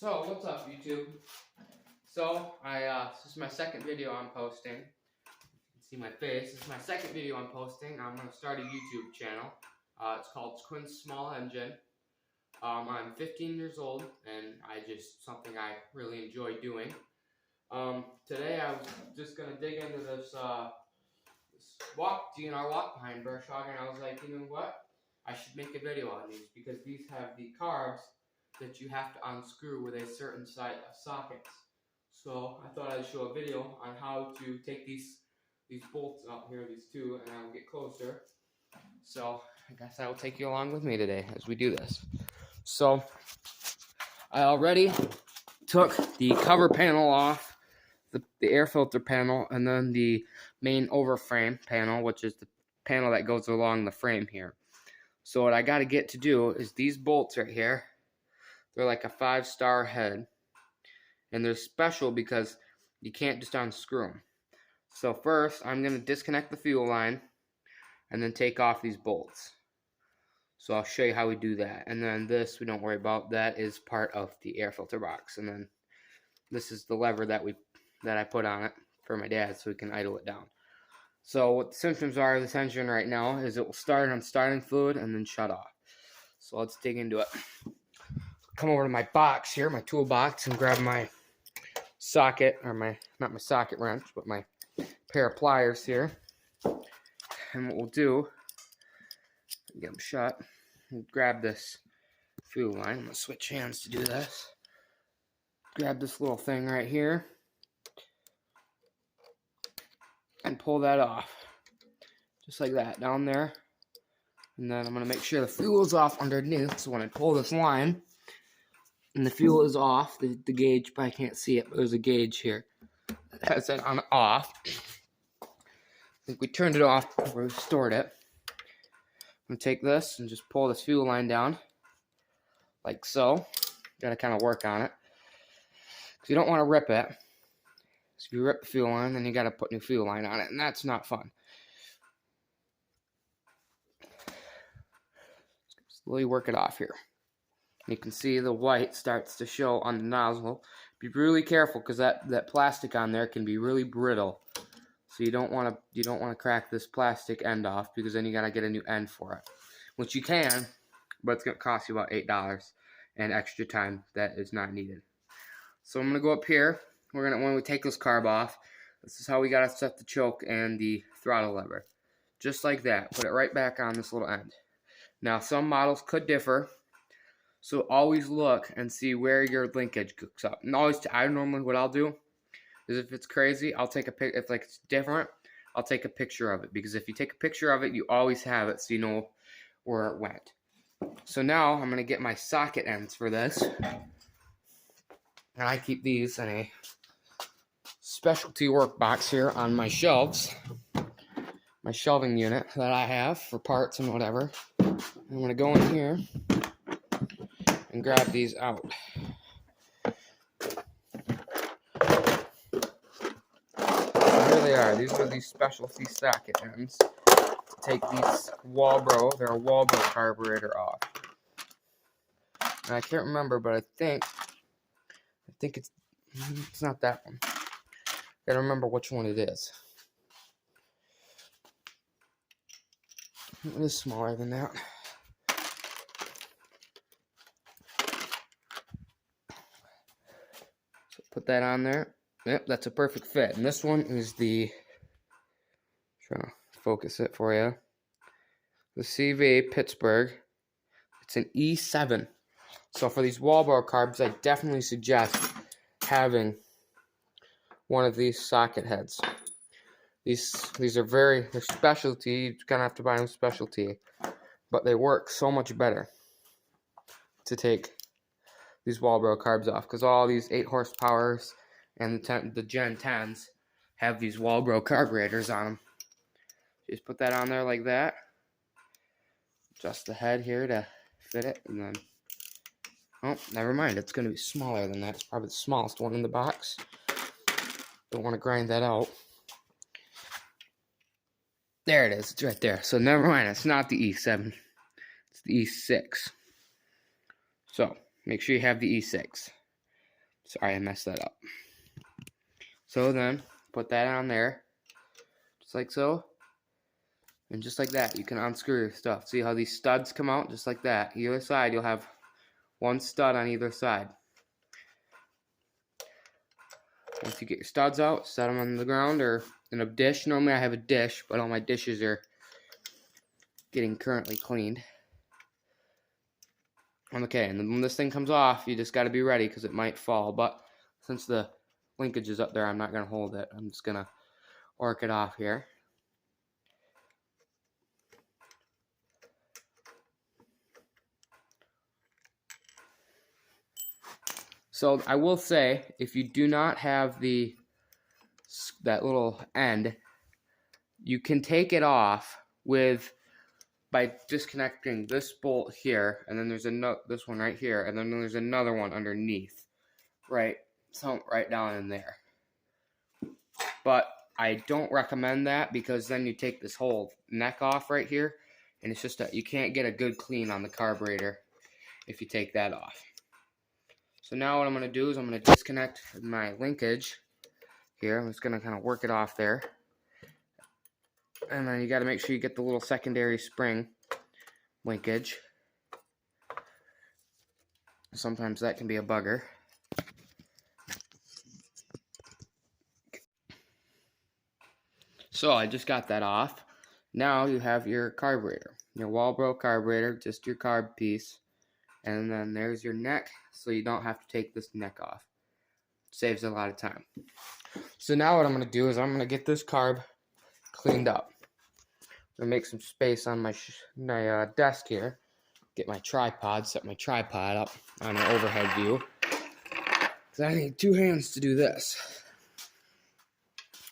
So, what's up, YouTube? So, this is my second video I'm posting. You can see my face. This is my second video I'm posting. I'm going to start a YouTube channel. It's called Quinn's Small Engine. I'm 15 years old, and something I really enjoy doing. Today I was just going to dig into this DNR walk behind brush hog, and I was like, you know what? I should make a video on these because these have the carbs that you have to unscrew with a certain size of sockets. So I thought I'd show a video on how to take these bolts out here, these two, and I will get closer. So I guess I will take you along with me today as we do this. So I already took the cover panel off, the air filter panel, and then the main overframe panel, which is the panel that goes along the frame here. So what I got to get to do is these bolts right here. They're like a 5-star head, and they're special because you can't just unscrew them. So first, I'm going to disconnect the fuel line and then take off these bolts. So I'll show you how we do that. And then this, we don't worry about. That is part of the air filter box. And then this is the lever that I put on it for my dad so we can idle it down. So what the symptoms are of this engine right now is it will start on starting fluid and then shut off. So let's dig into it. Come over to my box here, my toolbox, and grab my socket, or not my socket wrench, but my pair of pliers here. And what we'll do, get them shut, and grab this fuel line. I'm going to switch hands to do this. Grab this little thing right here and pull that off. Just like that, down there. And then I'm going to make sure the fuel's off underneath, so when I pull this line, and the fuel is off, the gauge, but I can't see it, but there's a gauge here that has it on off. I think we turned it off before we stored it. I'm going to take this and just pull this fuel line down, like so. Got to kind of work on it, because you don't want to rip it. So if you rip the fuel line, then you got to put new fuel line on it, and that's not fun. Slowly work it off here. You can see the white starts to show on the nozzle. Be really careful because that plastic on there can be really brittle. So you don't want to crack this plastic end off, because then you gotta get a new end for it, which you can, but it's gonna cost you about $8 and extra time that is not needed. So I'm gonna go up here. When we take this carb off, this is how we gotta set the choke and the throttle lever, just like that. Put it right back on this little end. Now some models could differ. So always look and see where your linkage hooks up. And what I'll do is, if it's crazy, I'll take a pic. If it's different, I'll take a picture of it, because if you take a picture of it, you always have it, so you know where it went. So now I'm gonna get my socket ends for this, and I keep these in a specialty work box here on my shelves, my shelving unit that I have for parts and whatever. I'm gonna go in here and grab these out. So here they are. These are these specialty socket ends to take these Walbro, they're a Walbro carburetor, off. And I can't remember, but I think it's not that one. Gotta remember which one it is. It is smaller than that. Put that on there. Yep, that's a perfect fit. And this one is trying to focus it for you, the CV Pittsburgh. It's an E7. So for these Walbro carbs, I definitely suggest having one of these socket heads. These are they're specialty. You kind of have to buy them specialty, but they work so much better to take these Walbro carbs off, because all these 8 horsepowers and the Gen 10s have these Walbro carburetors on them. Just put that on there like that. Adjust the head here to fit it, and then, oh, never mind. It's going to be smaller than that. It's probably the smallest one in the box. Don't want to grind that out. There it is. It's right there. So never mind. It's not the E7. It's the E6. So make sure you have the E6. Sorry, I messed that up. So then, put that on there, just like so. And just like that, you can unscrew your stuff. See how these studs come out? Just like that. Either side, you'll have one stud on either side. Once you get your studs out, set them on the ground or in a dish. Normally I have a dish, but all my dishes are getting currently cleaned. Okay, and then when this thing comes off, you just got to be ready because it might fall. But since the linkage is up there, I'm not going to hold it. I'm just going to work it off here. So I will say, if you do not have that little end, you can take it off by disconnecting this bolt here, and then there's this one right here, and then there's another one underneath, right down in there. But I don't recommend that because then you take this whole neck off right here, and it's just you can't get a good clean on the carburetor if you take that off. So now what I'm going to do is I'm going to disconnect my linkage here. I'm just going to kind of work it off there. And then you got to make sure you get the little secondary spring linkage. Sometimes that can be a bugger. So I just got that off. Now you have your carburetor. Your Walbro carburetor, just your carb piece. And then there's your neck, so you don't have to take this neck off. Saves a lot of time. So now what I'm going to do is I'm going to get this carb cleaned up. I'm going to make some space on my desk here. Get my tripod, set my tripod up on an overhead view. Because I need 2 hands to do this.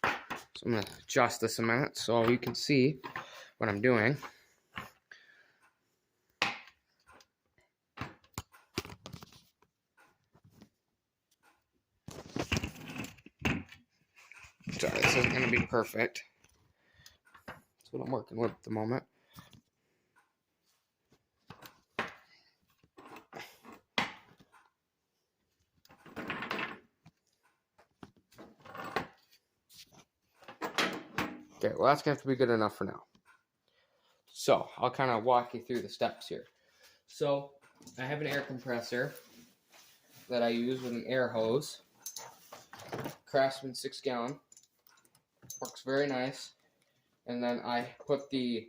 So I'm going to adjust this a minute so you can see what I'm doing. Sorry, this isn't going to be perfect. That's what I'm working with at the moment. Okay, well that's going to have to be good enough for now. So, I'll kind of walk you through the steps here. So, I have an air compressor that I use with an air hose. Craftsman 6-gallon. Works very nice. And then I put the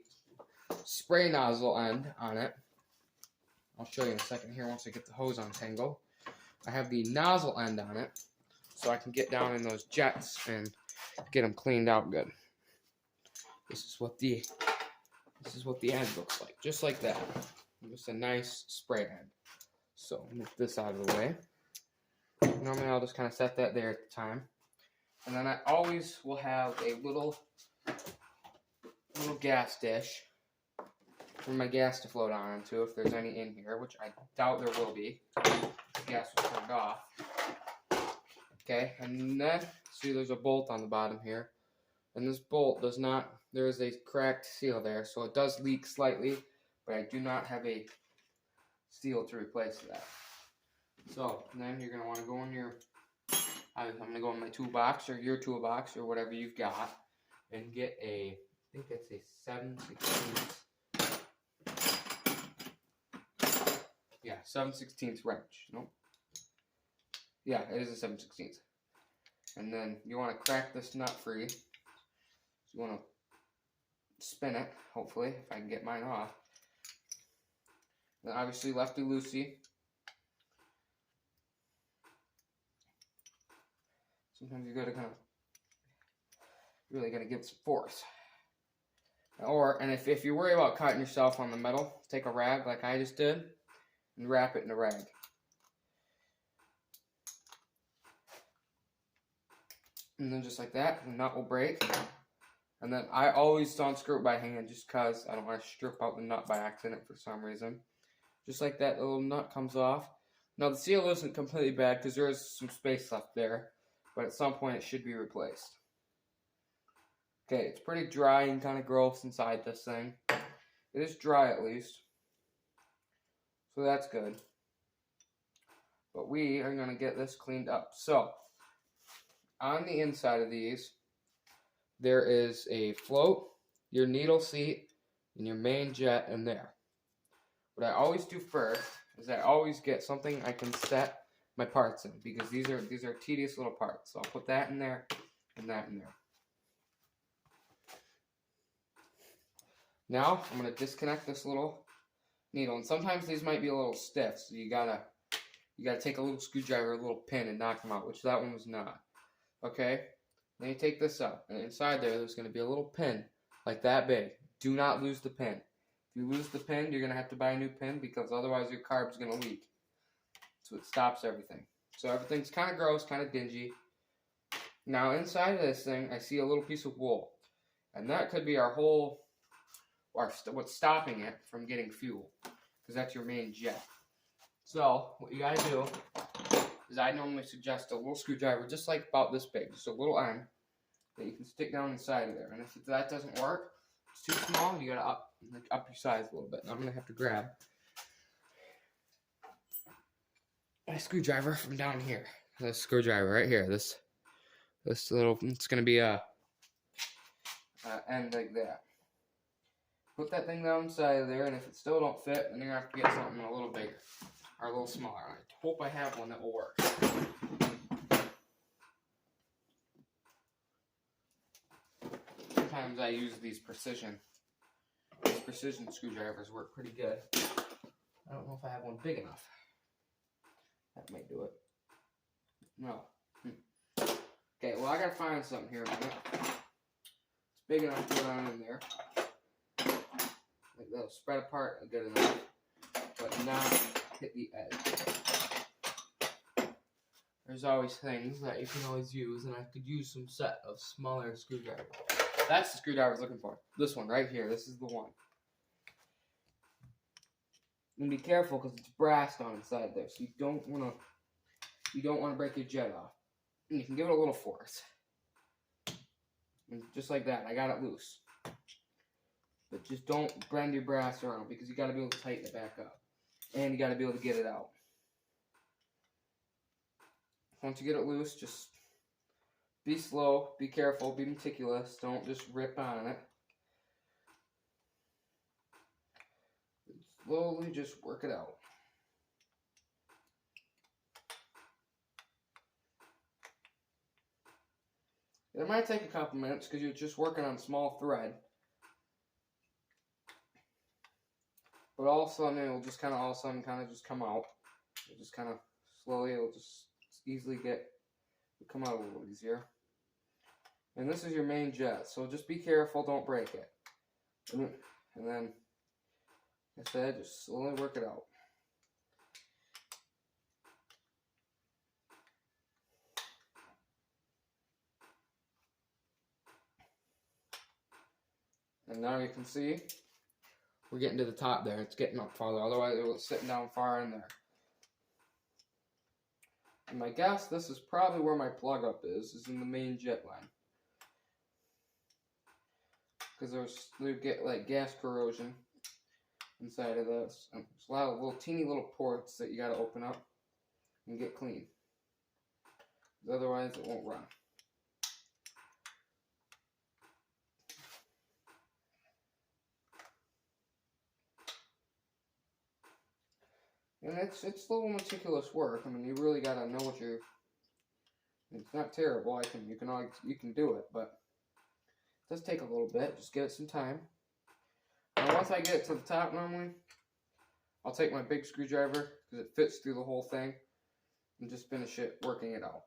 spray nozzle end on it. I'll show you in a second here once I get the hose untangled. I have the nozzle end on it so I can get down in those jets and get them cleaned out good. This is what the end looks like, just like that. Just a nice spray end. So move this out of the way. Normally I'll just kind of set that there at the time. And then I always will have a little gas dish for my gas to float on into if there's any in here, which I doubt there will be. The gas was turned off. Okay, and then see there's a bolt on the bottom here. And this bolt does not, there is a cracked seal there, so it does leak slightly, but I do not have a seal to replace that. So then you're going to want to go in your, I'm going to go in my toolbox or your toolbox or whatever you've got and get a, I think that's a 7/16. Yeah, 7/16 wrench. Nope. Yeah, it is a 7/16. And then you want to crack this nut free. You want to spin it, hopefully, if I can get mine off. Then obviously lefty-loosey. Sometimes you gotta really gotta give some force. And if you worry about cutting yourself on the metal, take a rag like I just did and wrap it in a rag. And then just like that, the nut will break. And then I always unscrew it by hand just because I don't want to strip out the nut by accident for some reason. Just like that, the little nut comes off. Now the seal isn't completely bad because there is some space left there. But at some point it should be replaced. Okay, it's pretty dry and kind of gross inside this thing. It is dry at least. So that's good. But we are going to get this cleaned up. So, on the inside of these, there is a float, your needle seat, and your main jet in there. What I always do first is I always get something I can set my parts in, because these are tedious little parts. So I'll put that in there and that in there. Now I'm going to disconnect this little needle, and sometimes these might be a little stiff, so you gotta take a little screwdriver, a little pin, and knock them out, which that one was not. Okay? Then you take this up, and inside there's going to be a little pin, like that big. Do not lose the pin. If you lose the pin, you're going to have to buy a new pin, because otherwise your carb's going to leak. So it stops everything. So everything's kind of gross, kind of dingy. Now inside of this thing, I see a little piece of wool. And that could be what's stopping it from getting fuel, because that's your main jet. So what you got to do is I normally suggest a little screwdriver, just like about this big, just a little end that you can stick down inside of there. And if that doesn't work, it's too small, you gotta up your size a little bit. And I'm gonna have to grab my screwdriver from down here. This screwdriver right here. This little, it's gonna be a end like that. Put that thing down inside of there, and if it still don't fit, then you're gonna have to get something a little bigger or a little smaller. I hope I have one that will work. Sometimes I use these precision screwdrivers, work pretty good. I don't know if I have one big enough. That might do it. No. Okay, well I gotta find something here in a minute. It's big enough to put on in there. Like that'll spread apart good enough, but not hit the edge. There's always things that you can always use, and I could use some set of smaller screwdrivers. That's the screwdriver I was looking for. This one right here. This is the one. And be careful because it's brass on inside there, so you don't want to break your jet off. And you can give it a little force, and just like that. I got it loose, but just don't bend your brass around, because you got to be able to tighten it back up, and you got to be able to get it out. Once you get it loose, just be slow, be careful, be meticulous. Don't just rip on it. Slowly just work it out. It might take a couple minutes because you're just working on small thread. But all of a sudden, it will just kind of just come out. It'll just kind of slowly, it'll just easily come out a little easier. And this is your main jet, so just be careful, don't break it. And then, like I said, just slowly work it out. And now you can see, we're getting to the top there. It's getting up farther, otherwise it was sitting down far in there. And my guess, this is probably where my plug up is in the main jet line. Because you get like gas corrosion inside of this. And there's a lot of teeny little ports that you got to open up and get clean. Because otherwise it won't run. And it's a little meticulous work. I mean, you really got to know what you're. It's not terrible. You can do it, but it does take a little bit. Just give it some time. And once I get it to the top, normally, I'll take my big screwdriver because it fits through the whole thing, and just finish it working it out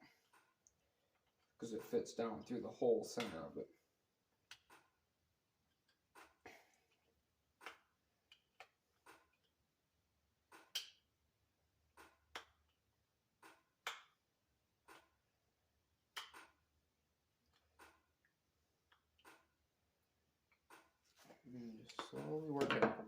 because it fits down through the whole center of it. And just slowly work it out.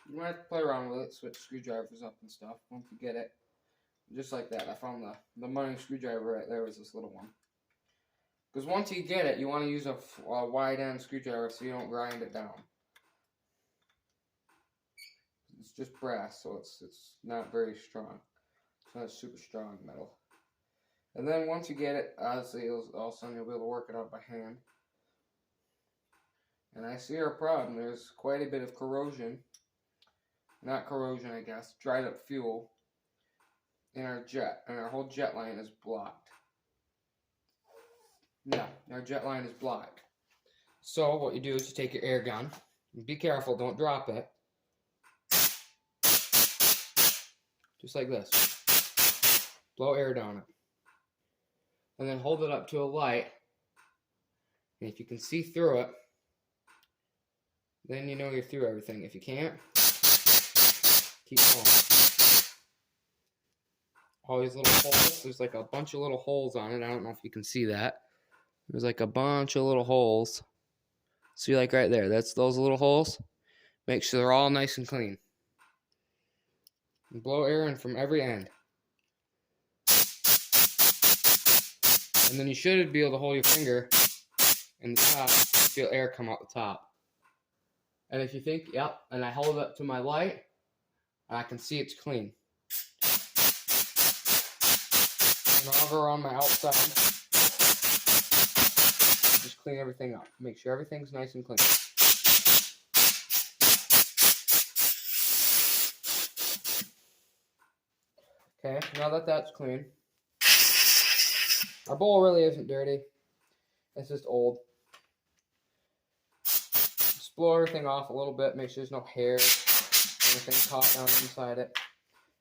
You might have to play around with it, switch screwdrivers up and stuff once you get it. Just like that. I found the money screwdriver right there was this little one. Because once you get it, you want to use a wide end screwdriver so you don't grind it down. It's just brass, so it's not very strong. It's not super strong metal. And then once you get it, obviously all of a sudden you'll be able to work it out by hand. And I see our problem. There's quite a bit of corrosion. Not corrosion, I guess. Dried up fuel in our jet. And our whole jet line is blocked. Yeah, our jet line is blocked. So what you do is you take your air gun. Be careful, don't drop it. Just like this. Blow air down it. And then hold it up to a light. And if you can see through it, then you know you're through everything. If you can't, keep going. All these little holes, there's like a bunch of little holes on it. I don't know if you can see that. There's like a bunch of little holes. See, like right there, that's those little holes. Make sure they're all nice and clean. And blow air in from every end. And then you should be able to hold your finger in the top, feel air come out the top. And if you think, yep, and I hold it up to my light, I can see it's clean. And I'll go around my outside, just clean everything up. Make sure everything's nice and clean. Okay, now that that's clean, our bowl really isn't dirty. It's just old. Just blow everything off a little bit. Make sure there's no hair, anything caught down inside it.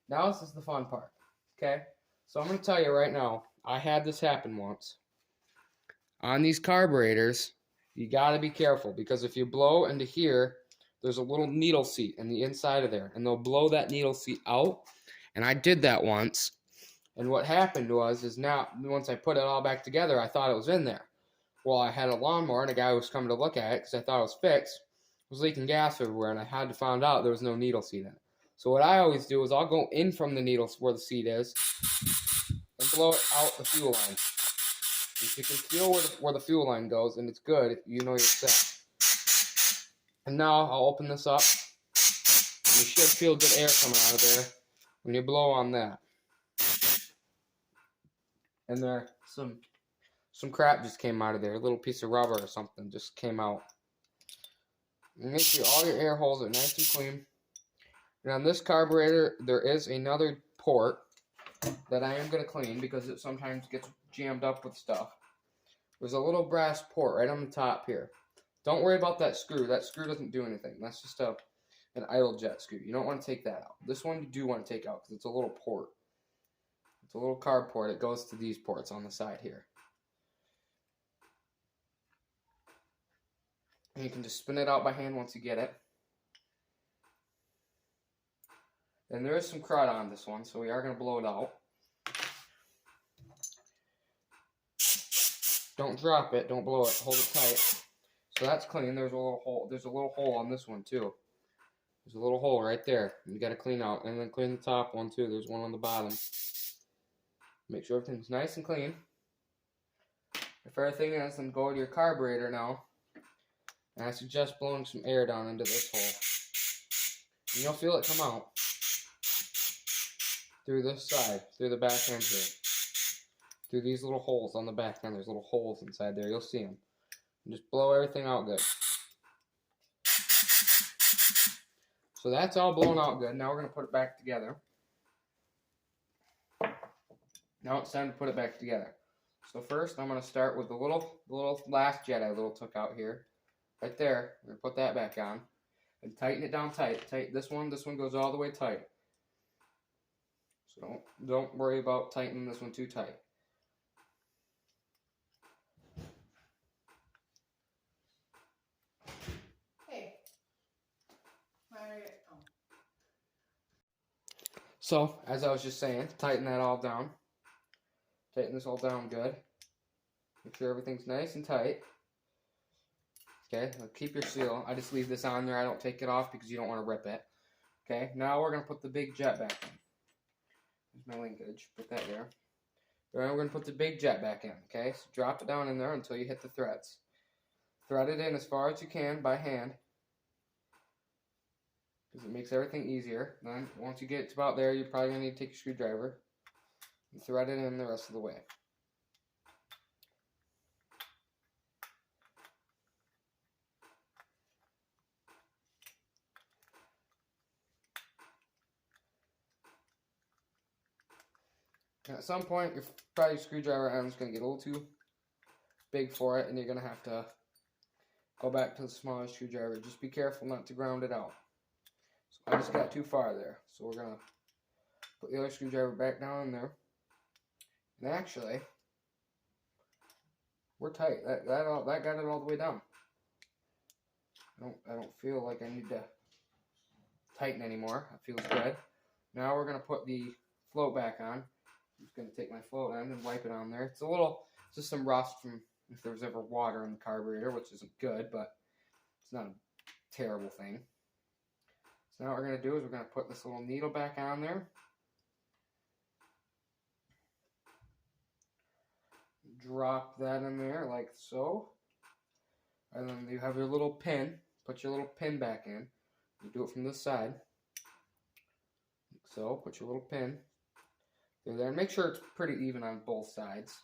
Now this is the fun part. Okay, so I'm going to tell you right now. I had this happen once. On these carburetors, you got to be careful because if you blow into here, there's a little needle seat in the inside of there, and they'll blow that needle seat out. And I did that once. And what happened was now, once I put it all back together, I thought it was in there. Well, I had a lawnmower, and a guy was coming to look at it because I thought it was fixed. It was leaking gas everywhere, and I had to find out there was no needle seat in it. So what I always do is I'll go in from the needle where the seat is and blow it out the fuel line. If you can feel where the fuel line goes, and it's good, you know you're set. And now I'll open this up, and you should feel good air coming out of there when you blow on that. And there, some crap just came out of there. A little piece of rubber or something just came out. And make sure all your air holes are nice and clean. And on this carburetor, there is another port that I am going to clean because it sometimes gets jammed up with stuff. There's a little brass port right on the top here. Don't worry about that screw. That screw doesn't do anything. That's just an idle jet screw. You don't want to take that out. This one you do want to take out because it's a little port. It's a little carb port. It goes to these ports on the side here. And you can just spin it out by hand once you get it. And there is some crud on this one, so we are going to blow it out. Don't drop it. Don't blow it. Hold it tight. So that's clean. There's a little hole. There's a little hole on this one too. There's a little hole right there. You got to clean out, and then clean the top one too. There's one on the bottom. Make sure everything's nice and clean. If everything is, then go to your carburetor now. And I suggest blowing some air down into this hole. And you'll feel it come out. Through this side, through the back end here. Through these little holes on the back end. There's little holes inside there. You'll see them. And just blow everything out good. So that's all blown out good. Now we're going to put it back together. Now it's time to put it back together. So first I'm going to start with the little last jet I took out here. Right there. I'm going to put that back on. And tighten it down tight. This one goes all the way tight. So don't worry about tightening this one too tight. Hey. So, as I was just saying, tighten that all down. Tighten this all down good. Make sure everything's nice and tight. Okay, now keep your seal. I just leave this on there. I don't take it off because you don't want to rip it. Okay, now we're going to put the big jet back in. my linkage. Put that there. Then we're going to put the big jet back in, okay? So drop it down in there until you hit the threads. Thread it in as far as you can by hand, because it makes everything easier. Then, once you get to about there, you're probably going to need to take a screwdriver and thread it in the rest of the way. And at some point, your screwdriver end is going to get a little too big for it, and you're going to have to go back to the smaller screwdriver. Just be careful not to ground it out. So I just got too far there. So we're going to put the other screwdriver back down in there. And actually, we're tight. That got it all the way down. I don't feel like I need to tighten anymore. It feels good. Now we're going to put the float back on. I'm just going to take my float end and wipe it on there. It's just some rust from if there was ever water in the carburetor, which isn't good, but it's not a terrible thing. So now what we're going to do is we're going to put this little needle back on there. Drop that in there like so. And then you have your little pin. Put your little pin back in. You do it from this side. Like so. Put your little pin through there. And make sure it's pretty even on both sides.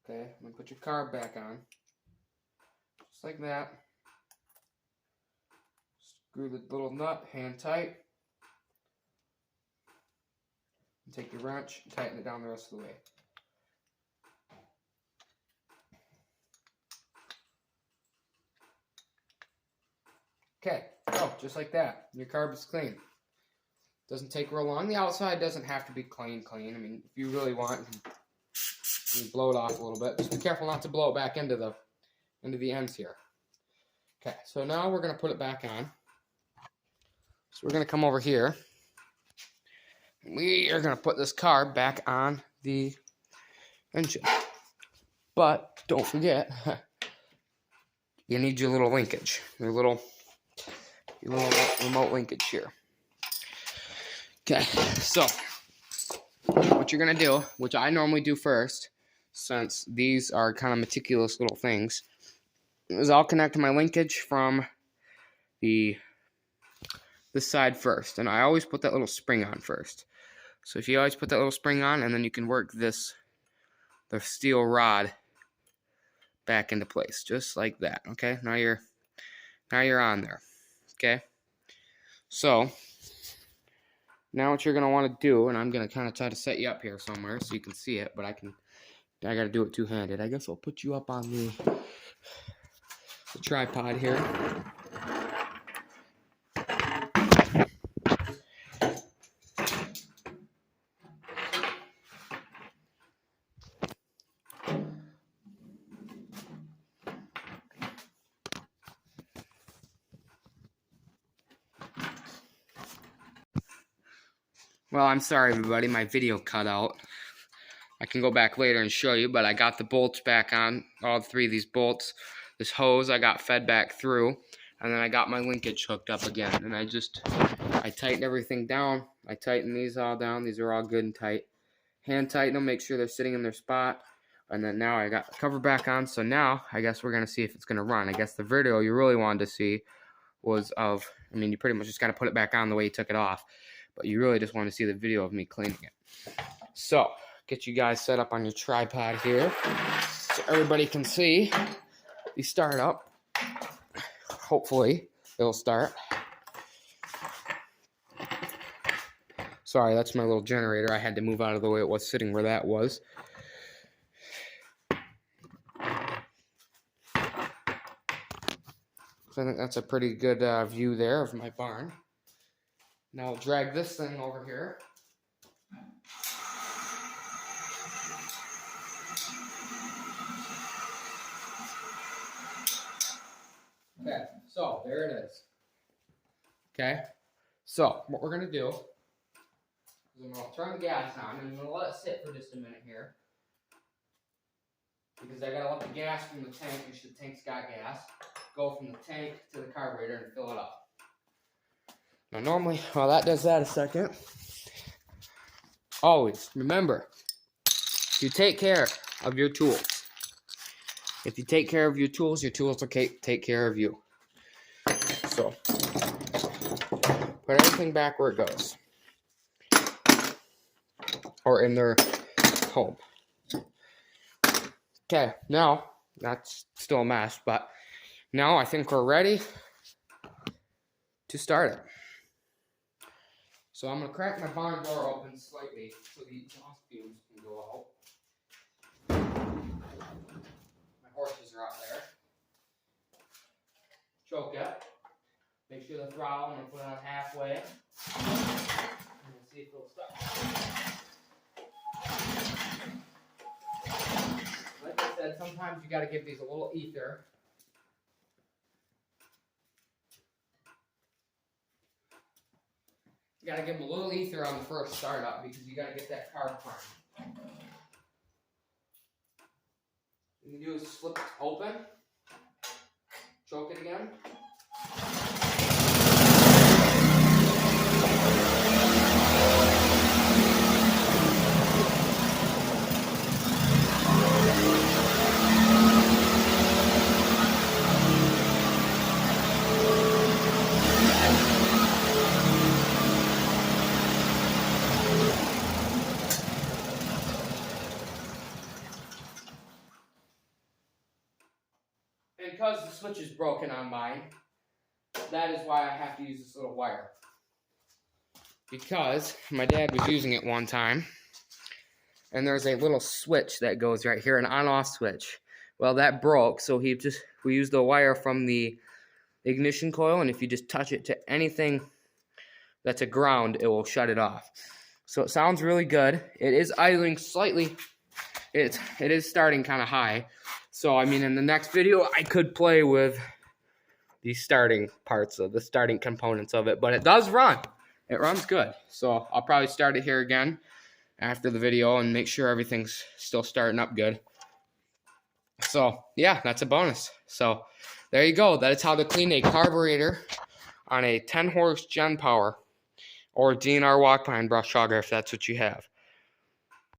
Okay, and then put your carb back on. Just like that. Screw the little nut, hand tight. And take your wrench and tighten it down the rest of the way. Okay, so just like that. Your carb is clean. Doesn't take real long. The outside doesn't have to be clean. I mean, if you really want, you can blow it off a little bit. Just be careful not to blow it back into the ends here. Okay, so now we're going to put it back on. So we're going to come over here. We are going to put this carb back on the engine. But don't forget, you need your little linkage, your little remote linkage here. Okay, so what you're going to do, which I normally do first, since these are kind of meticulous little things, is I'll connect my linkage from this side first. And I always put that little spring on first. So if you always put that little spring on, and then you can work the steel rod back into place, just like that. Okay, now you're on there. Okay, so now what you're going to want to do, and I'm going to kind of try to set you up here somewhere so you can see it, but I got to do it two-handed. I guess I'll put you up on the tripod here. Well, I'm sorry, everybody. My video cut out. I can go back later and show you, but I got the bolts back on, all three of these bolts. This hose I got fed back through, and then I got my linkage hooked up again. And I tightened everything down. I tightened these all down. These are all good and tight. Hand tighten them, make sure they're sitting in their spot. And then now I got the cover back on, so now I guess we're going to see if it's going to run. I guess the video you really wanted to see was you pretty much just got to put it back on the way you took it off. But you really just want to see the video of me cleaning it. So, get you guys set up on your tripod here so everybody can see the startup. Hopefully, it'll start. Sorry, that's my little generator. I had to move out of the way it was sitting where that was. So I think that's a pretty good view there of my barn. Now I'll drag this thing over here. Okay, so there it is. Okay, so what we're going to do is I'm going to turn the gas on and I'm going to let it sit for just a minute here. Because I got to let the gas from the tank, which the tank's got gas, go from the tank to the carburetor and fill it up. Now normally, while that does that a second, always remember, you take care of your tools. If you take care of your tools will take care of you. So, put everything back where it goes. Or in their home. Okay, now, that's still a mess, but now I think we're ready to start it. So I'm going to crack my barn door open slightly so the exhaust fumes can go out. My horses are out there. Choke it. Make sure the throttle, I'm going to put it on halfway. And we'll see if it'll start. Like I said, sometimes you got to give these a little ether. You got to give them a little ether on the first startup because you got to get that carb primed. What you do is slip it open, choke it again. Because the switch is broken on mine, that is why I have to use this little wire. Because my dad was using it one time, and there's a little switch that goes right here, an on-off switch. Well, that broke, so we used the wire from the ignition coil, and if you just touch it to anything that's a ground, it will shut it off. So it sounds really good. It is idling slightly. It is starting kind of high. So, I mean, in the next video, I could play with the starting parts of the starting components of it. But it does run. It runs good. So, I'll probably start it here again after the video and make sure everything's still starting up good. So, yeah, that's a bonus. So, there you go. That is how to clean a carburetor on a 10-horse Gen Power or DNR walk behind brush hogger if that's what you have.